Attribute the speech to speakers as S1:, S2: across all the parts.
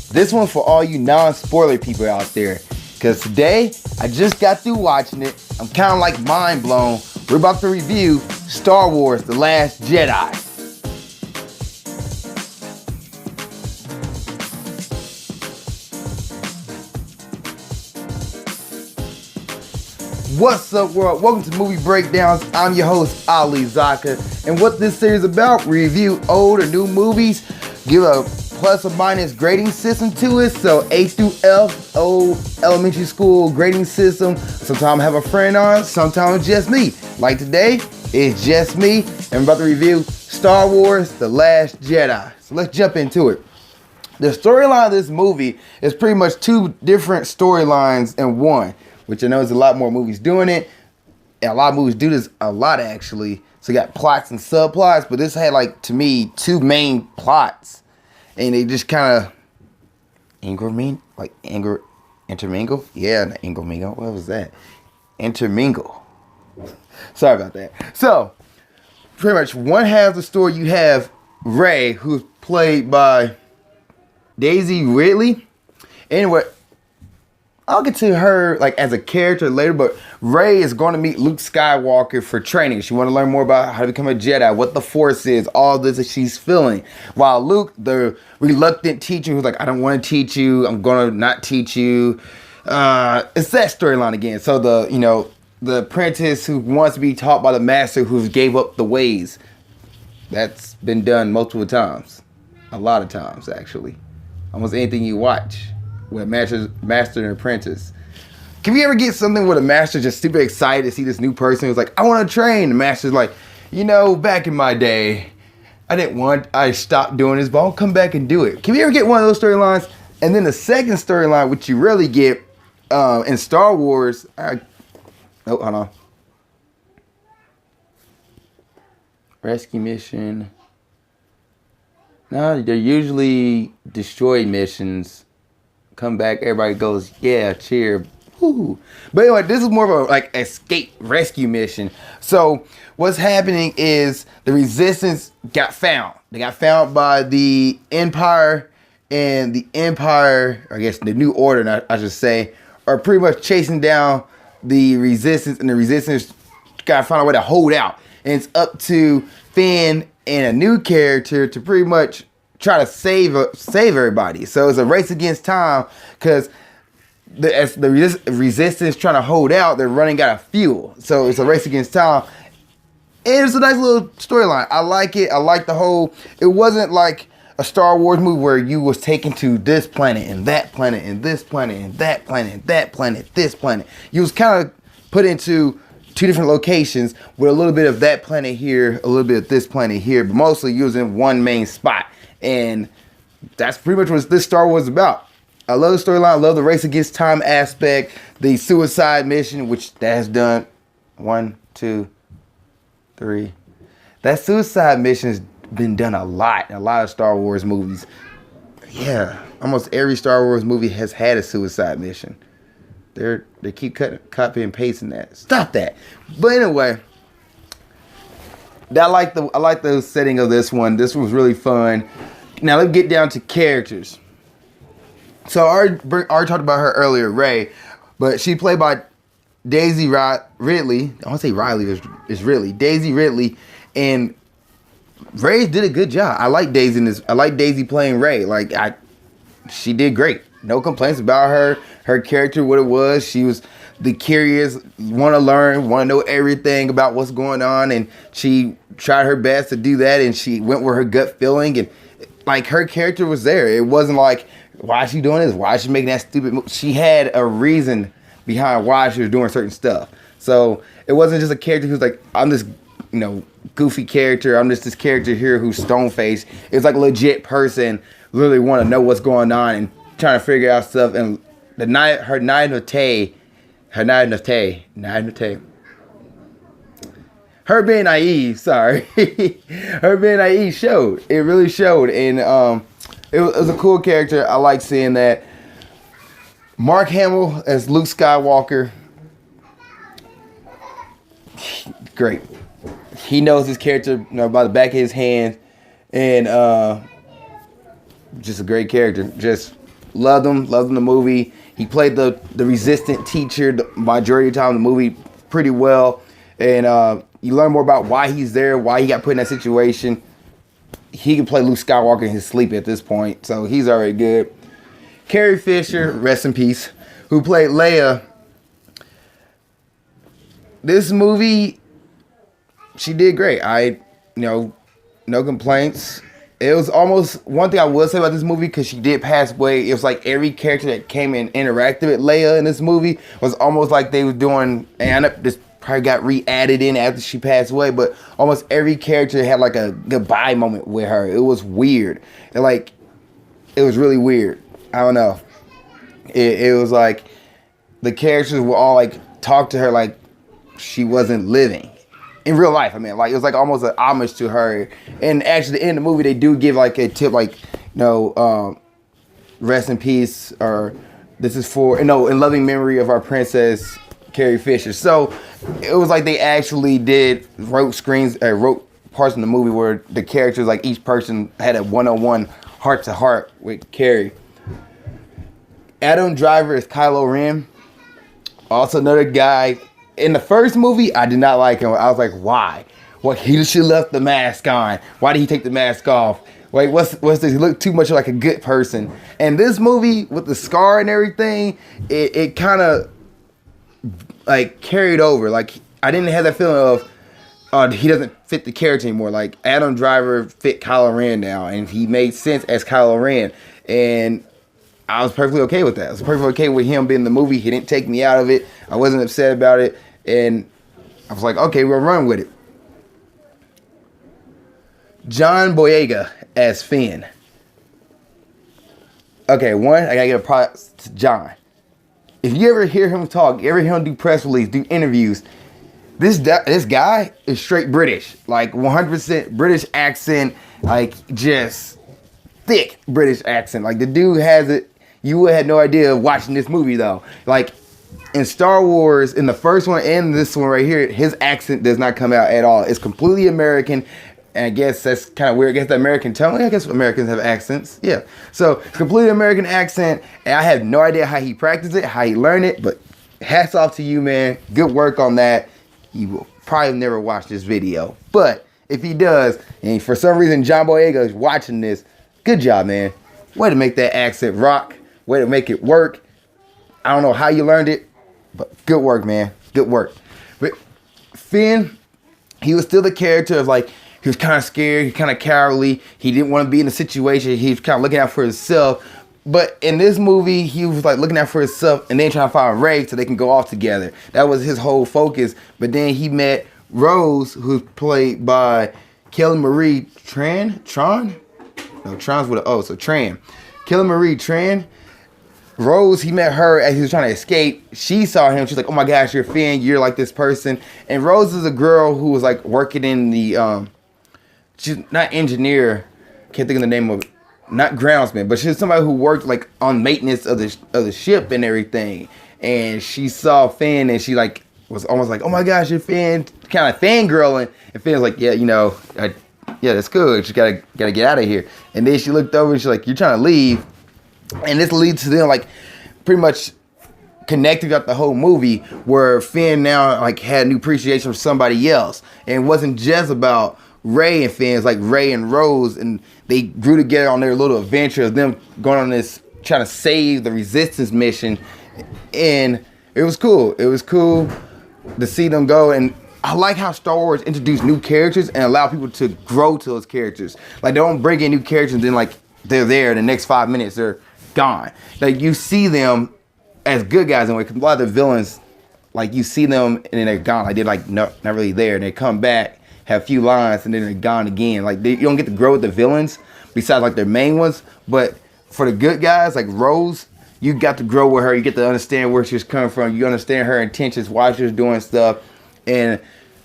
S1: This one's for all you non-spoiler people out there. Because today, I just got through watching it. I'm kind of like mind blown. We're about to review Star Wars: The Last Jedi. What's up, world? Welcome to Movie Breakdowns. I'm your host, Ali Zakka. And what this series is about, we review old or new movies, give a plus or minus grading system to it. So A through F, old elementary school grading system. Sometimes I have a friend on, sometimes it's just me. Like today, it's just me. And I'm about to review Star Wars: The Last Jedi. So let's jump into it. The storyline of this movie is pretty much two different storylines in one, which I know is a lot more movies doing it. And a lot of movies do this a lot, actually. So you got plots and subplots, but this had, like, to me, two main plots. And they just kind of intermingle? Yeah, not intermingle. What was that? Intermingle. Sorry about that. So, pretty much one half of the story, you have Rey, who's played by Daisy Ridley. Anyway, I'll get to her like as a character later, but Rey is going to meet Luke Skywalker for training. She want to learn more about how to become a Jedi, what the Force is, all this that she's feeling. While Luke, the reluctant teacher who's like, I don't want to teach you, I'm going to not teach you. It's that storyline again. So the apprentice who wants to be taught by the master who gave up the ways. That's been done multiple times. A lot of times, actually. Almost anything you watch with a master and apprentice. Can we ever get something where the master's just super excited to see this new person who's like, I want to train? The master's like, back in my day, I stopped doing this, but I'll come back and do it. Can we ever get one of those storylines? And then the second storyline, which you rarely get in Star Wars. Hold on. Rescue mission. No, they're usually destroy missions. Come back, everybody goes, yeah, cheer. Woo. But anyway, this is more of a like escape rescue mission. So what's happening is the Resistance got found. They got found by the Empire, and the Empire, I guess the New Order, I should say, are pretty much chasing down the Resistance, and the Resistance got to find a way to hold out. And it's up to Finn and a new character to pretty much try to save everybody. So it's a race against time because as the Resistance trying to hold out, they're running out of fuel. So it's a race against time. And it's a nice little storyline. I like it. I like the whole. It wasn't like a Star Wars movie where you was taken to this planet and that planet and this planet and that planet and that planet, this planet. You was kind of put into two different locations with a little bit of that planet here, a little bit of this planet here, but mostly you was in one main spot. And that's pretty much what this Star Wars is about. I love the storyline. I love the race against time aspect. The suicide mission, which that has done 1, 2, 3. That suicide mission has been done a lot in a lot of Star Wars movies. Yeah, almost every Star Wars movie has had a suicide mission. They keep copy and pasting that. Stop that. But anyway, I like the setting of this one. This was really fun. Now let's get down to characters. So I already talked about her earlier, Rey, but she played by Daisy Ridley. I want to say Riley is Ridley. Daisy Ridley, and Rey did a good job. I like Daisy in this. I like Daisy playing Rey. She did great. No complaints about her. Her character, what it was, she was the curious, want to learn, want to know everything about what's going on, and she tried her best to do that, and she went with her gut feeling, and like her character was there. It wasn't like, why is she doing this? Why is she making that stupid move? She had a reason behind why she was doing certain stuff. So it wasn't just a character who's like, I'm this, goofy character. I'm just this character here who's stone-faced. It's like a legit person literally want to know what's going on and trying to figure out stuff. And her naivete, her being naive, her being naive showed. It really showed. And it was a cool character. I like seeing that. Mark Hamill as Luke Skywalker. Great. He knows his character by the back of his hand. And just a great character. Just Loved him. Loved him the movie. He played the resistant teacher the majority of the time in the movie pretty well. And you learn more about why he's there, why he got put in that situation. He can play Luke Skywalker in his sleep at this point, so he's already good. Carrie Fisher, rest in peace, who played Leia. This movie, she did great. No complaints. It was almost, one thing I will say about this movie, because she did pass away, it was like every character that came and interacted with Leia in this movie was almost like they was doing, and this probably got re-added in after she passed away, but almost every character had like a goodbye moment with her. It was weird. It was really weird. I don't know. It was like the characters were all like talk to her like she wasn't living in real life. I mean, like it was like almost an homage to her. And actually, at the end of the movie, they do give like a tip, like rest in peace, or this is for in loving memory of our princess Carrie Fisher. So it was like they actually wrote parts in the movie where the characters, like each person had a one-on-one heart-to-heart with Carrie. Adam Driver is Kylo Ren. Also another guy. In the first movie, I did not like him. I was like, why? Well, he should have left the mask on. Why did he take the mask off? Wait, what's this? He looked too much like a good person. And this movie, with the scar and everything, it kind of like carried over. Like I didn't have that feeling of he doesn't fit the character anymore. Like Adam Driver fit Kylo Ren now, and he made sense as Kylo Ren. And I was perfectly okay with that. I was perfectly okay with him being in the movie. He didn't take me out of it. I wasn't upset about it. And I was like, okay, we'll run with it. John Boyega as Finn. Okay, one, I gotta give a props to John. If you ever hear him talk, ever hear him do press release, do interviews, this guy is straight British. Like 100% British accent, like just thick British accent. Like the dude has it. You would have no idea watching this movie though. Like in Star Wars, in the first one and this one right here, his accent does not come out at all. It's completely American. And I guess that's kind of weird. I guess the American tone. I guess Americans have accents. Yeah. So it's completely American accent. And I have no idea how he practiced it, how he learned it. But hats off to you, man. Good work on that. He will probably never watch this video. But if he does, and for some reason John Boyega is watching this, good job, man. Way to make that accent rock. Way to make it work. I don't know how you learned it, but good work, man. Good work. But Finn, he was still the character of like, he was kind of scared, he kind of cowardly. He didn't want to be in a situation. He was kind of looking out for himself. But in this movie, he was like looking out for himself and then trying to find Rey so they can go off together. That was his whole focus. But then he met Rose, who's played by Kelly Marie Tran. No, Tran's with an O, so Tran. Kelly Marie Tran. Rose, he met her as he was trying to escape. She saw him. She's like, oh my gosh, you're Finn. You're like this person. And Rose is a girl who was like working in the, she's not engineer. Can't think of the name of it. Not groundsman, but she's somebody who worked like on maintenance of the ship and everything. And she saw Finn and she like was almost like, oh my gosh, you're Finn. Kind of fangirling. And Finn's like, yeah, yeah, that's good. She gotta get out of here. And then she looked over and she's like, you're trying to leave. And this leads to them like pretty much connecting up the whole movie where Finn now like had new appreciation for somebody else. And it wasn't just about Rey and Finn, it's like Rey and Rose, and they grew together on their little adventure of them going on this trying to save the resistance mission. And it was cool. It was cool to see them go. And I like how Star Wars introduced new characters and allow people to grow to those characters. Like they don't bring in new characters and then like they're there in the next 5 minutes they're gone. Like you see them as good guys anyway, because a lot of the villains, like you see them and then they're gone. Like they're like not really there, and they come back, have a few lines, and then they're gone again. Like you don't get to grow with the villains besides like their main ones. But for the good guys like Rose, you got to grow with her. You get to understand where she's coming from. You understand her intentions, why she was doing stuff, and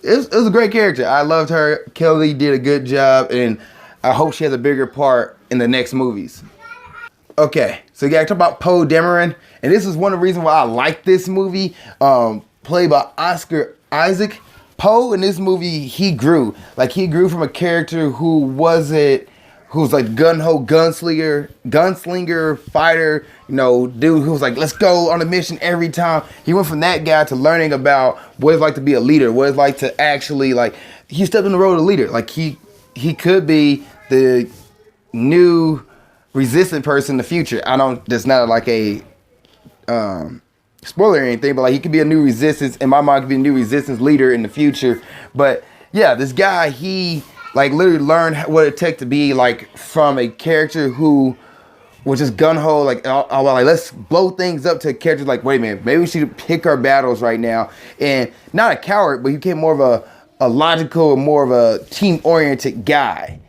S1: it was a great character. I loved her. Kelly did a good job, and I hope she has a bigger part in the next movies. Okay, so you gotta talk about Poe Dameron, and this is one of the reasons why I like this movie. Played by Oscar Isaac. Poe in this movie, he grew from a character who who's like gun-ho gunslinger fighter, dude who's like, let's go on a mission every time. He went from that guy to learning about what it's like to be a leader, what it's like to actually, like, he stepped in the road of a leader. Like, he could be the new resistant person in the future. That's not like a spoiler or anything, but like, he could be a new resistance, in my mind, could be a new resistance leader in the future. But yeah, this guy, he like literally learned what it took to be like from a character who was just gun-ho, like, let's blow things up, to a character like, wait a minute, maybe we should pick our battles right now. And not a coward, but he became more of a logical, more of a team-oriented guy.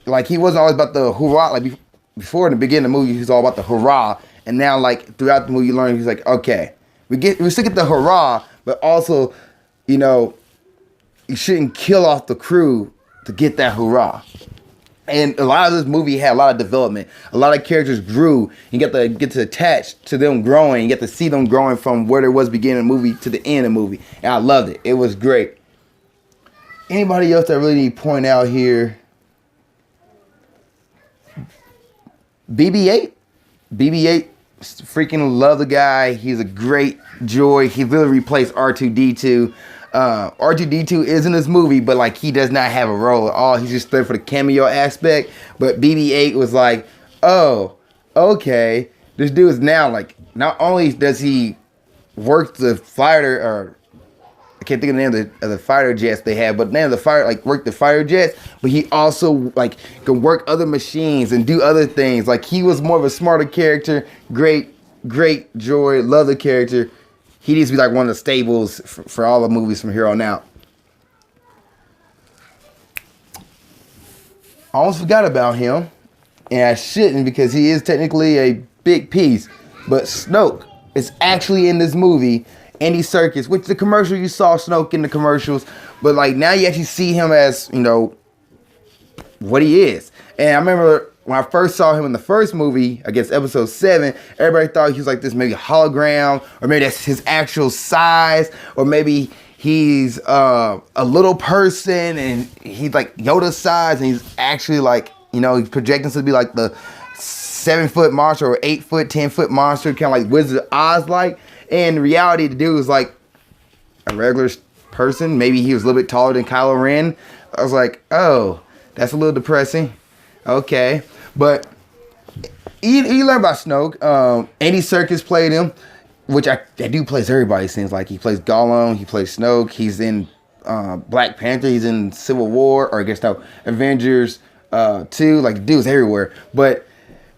S1: Like, he wasn't always about the hurrah. Like, before in the beginning of the movie, he was all about the hurrah. And now, like, throughout the movie, you learn, he's like, okay, we still get the hurrah, but also, you shouldn't kill off the crew to get that hurrah. And a lot of this movie had a lot of development. A lot of characters grew. You get to attach to them growing. You get to see them growing from where there was beginning of the movie to the end of the movie. And I loved it. It was great. Anybody else that really need to point out here? BB-8. BB-8, freaking love the guy. He's a great joy. He really replaced R2-D2. R2-D2 is in this movie, but like, he does not have a role at all. He's just there for the cameo aspect. But BB-8 was like, oh, okay. This dude is now like, not only does he work the fighter, or I can't think of the name of the fighter jets they have, but now work the fighter jets, but he also like can work other machines and do other things. Like, he was more of a smarter character. Great joy. Love the character. He needs to be like one of the stables for all the movies from here on out. I almost forgot about him, and I shouldn't, because he is technically a big piece. But Snoke is actually in this movie. Andy Serkis, which the commercial, you saw Snoke in the commercials, but like, now you actually see him as, what he is. And I remember when I first saw him in the first movie, I guess episode 7, everybody thought he was like this maybe hologram, or maybe that's his actual size, or maybe he's a little person and he's like Yoda size, and he's actually like, he's projecting to be like the 7-foot monster or 8-foot, 10-foot monster, kind of like Wizard of Oz like. And in reality, the dude was like a regular person. Maybe he was a little bit taller than Kylo Ren. I was like, oh, that's a little depressing. Okay. But you learn about Snoke. Andy Serkis played him, which that dude plays everybody, it seems like. He plays Gollum. He plays Snoke. He's in Black Panther. He's in Civil War, or I guess no, Avengers 2. Like, the dude's everywhere. But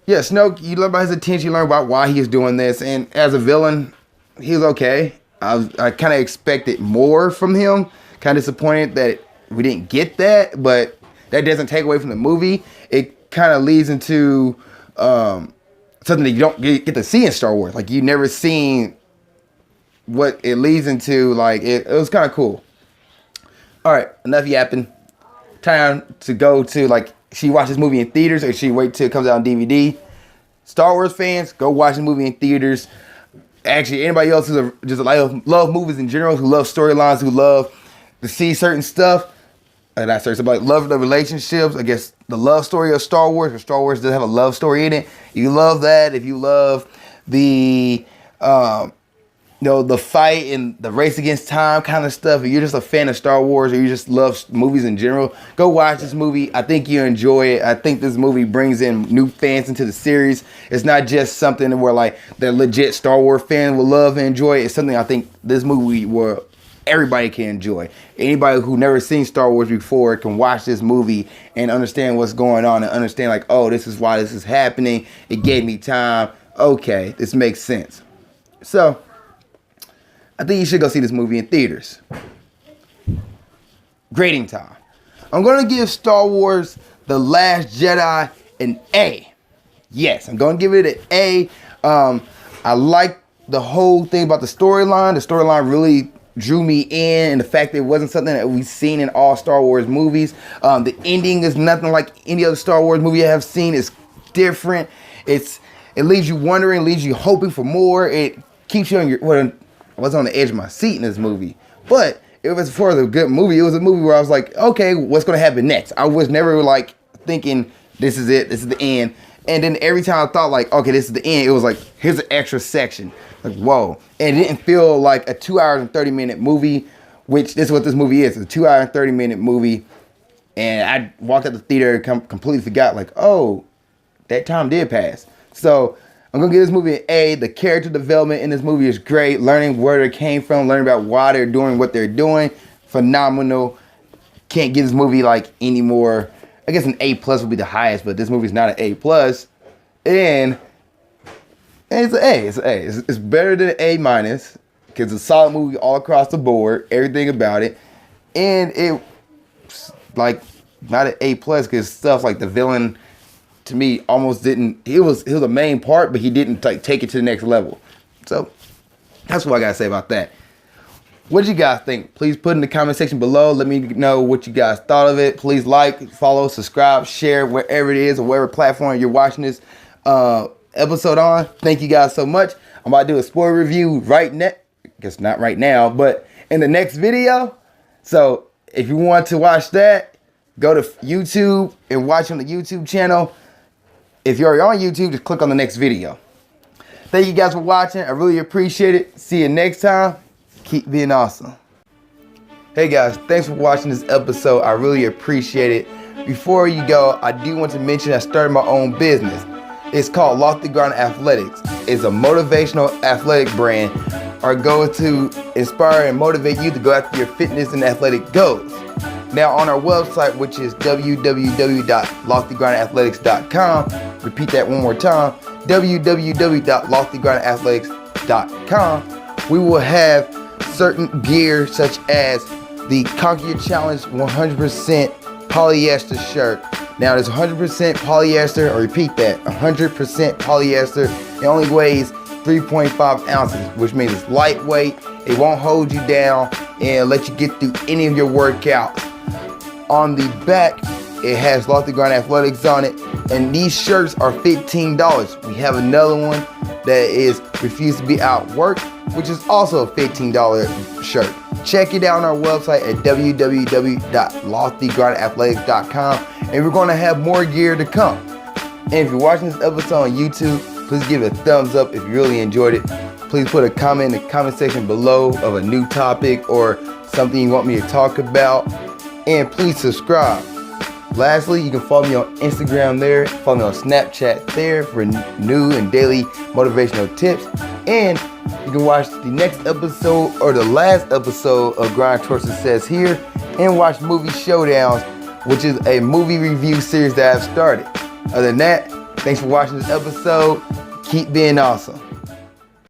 S1: yeah, Snoke, you learn about his intention. You learn about why he is doing this. And as a villain, he was okay. I kind of expected more from him. Kind of disappointed that we didn't get that, but that doesn't take away from the movie. It kind of leads into something that you don't get to see in Star Wars. Like, you never seen what it leads into. Like, it was kind of cool. All right, enough yapping. Time to go to, like, should you watch this movie in theaters, or should you wait till it comes out on DVD? Star Wars fans, go watch the movie in theaters. Actually, anybody else who just love movies in general, who love storylines, who love to see certain stuff, not certain stuff, but love the relationships, I guess the love story of Star Wars, because Star Wars does have a love story in it. You love that. If you love the the fight and the race against time kind of stuff, if you're just a fan of Star Wars, or you just love movies in general, go watch this movie. I think you enjoy it. I think this movie brings in new fans into the series. It's not just something where like the legit Star Wars fan will love and enjoy. It's something I think this movie where everybody can enjoy. Anybody who never seen Star Wars before can watch this movie and understand what's going on, and understand like, oh, this is why this is happening. It gave me time. Okay, this makes sense. So I think you should go see this movie in theaters. Grading time. I'm going to give Star Wars The Last Jedi an A. Yes, I'm going to give it an A. I like the whole thing about the storyline. The storyline really drew me in, and the fact that it wasn't something that we've seen in all Star Wars movies. The ending is nothing like any other Star Wars movie I have seen. It's different. It leaves you wondering, leaves you hoping for more. It keeps you on your... I was on the edge of my seat in this movie, but it was for the good movie. It was a movie where I was like, okay, what's going to happen next? I was never like thinking this is it, this is the end. And then every time I thought like, okay, this is the end, it was like, here's an extra section. Like, whoa. And it didn't feel like a 2 hours and 30-minute movie, which this is what this movie is. It's a 2 hour and 30-minute movie. And I walked out the theater and completely forgot, like, oh, that time did pass. So I'm going to give this movie an A. The character development in this movie is great. Learning where they came from, learning about why they're doing what they're doing. Phenomenal. Can't give this movie like any more. I guess an A+ would be the highest, but this movie's not an A+. And it's an A. It's an A. It's better than an A- because it's a solid movie all across the board. Everything about it. And it's like not an A+ because stuff like the villain, to me, almost didn't. He was a main part, but he didn't like take it to the next level. So that's what I gotta say about that. What did you guys think? Please put in the comment section below. Let me know what you guys thought of it. Please like, follow, subscribe, share wherever it is or whatever platform you're watching this episode on. Thank you guys so much. I'm about to do a spoiler review right now. I guess not right now, but in the next video. So if you want to watch that, go to YouTube and watch on the YouTube channel. If you're already on YouTube, just click on the next video. Thank you guys for watching. I really appreciate it. See you next time. Keep being awesome. Hey guys, thanks for watching this episode. I really appreciate it. Before you go, I do want to mention I started my own business. It's called Lofty Ground Athletics. It's a motivational athletic brand. Our goal is to inspire and motivate you to go after your fitness and athletic goals. Now on our website, which is www.loftygroundathletics.com. Repeat that one more time. www.loftygroundathletics.com. We will have certain gear such as the Conquer Your Challenge 100% polyester shirt. Now there's 100% polyester, or repeat that, 100% polyester. It only weighs 3.5 ounces, which means it's lightweight. It won't hold you down and let you get through any of your workouts. On the back, it has Lofty Ground Athletics on it, and these shirts are $15. We have another one that is Refuse to Be Outworked, which is also a $15 shirt. Check it out on our website at www.loftygroundathletics.com, and we're going to have more gear to come. And if you're watching this episode on YouTube, please give it a thumbs up if you really enjoyed it. Please put a comment in the comment section below of a new topic or something you want me to talk about. And please subscribe. Lastly, you can follow me on Instagram there. Follow me on Snapchat there for new and daily motivational tips. And you can watch the next episode or the last episode of Grind Towards Success here. And watch Movie Showdowns, which is a movie review series that I've started. Other than that, thanks for watching this episode. Keep being awesome.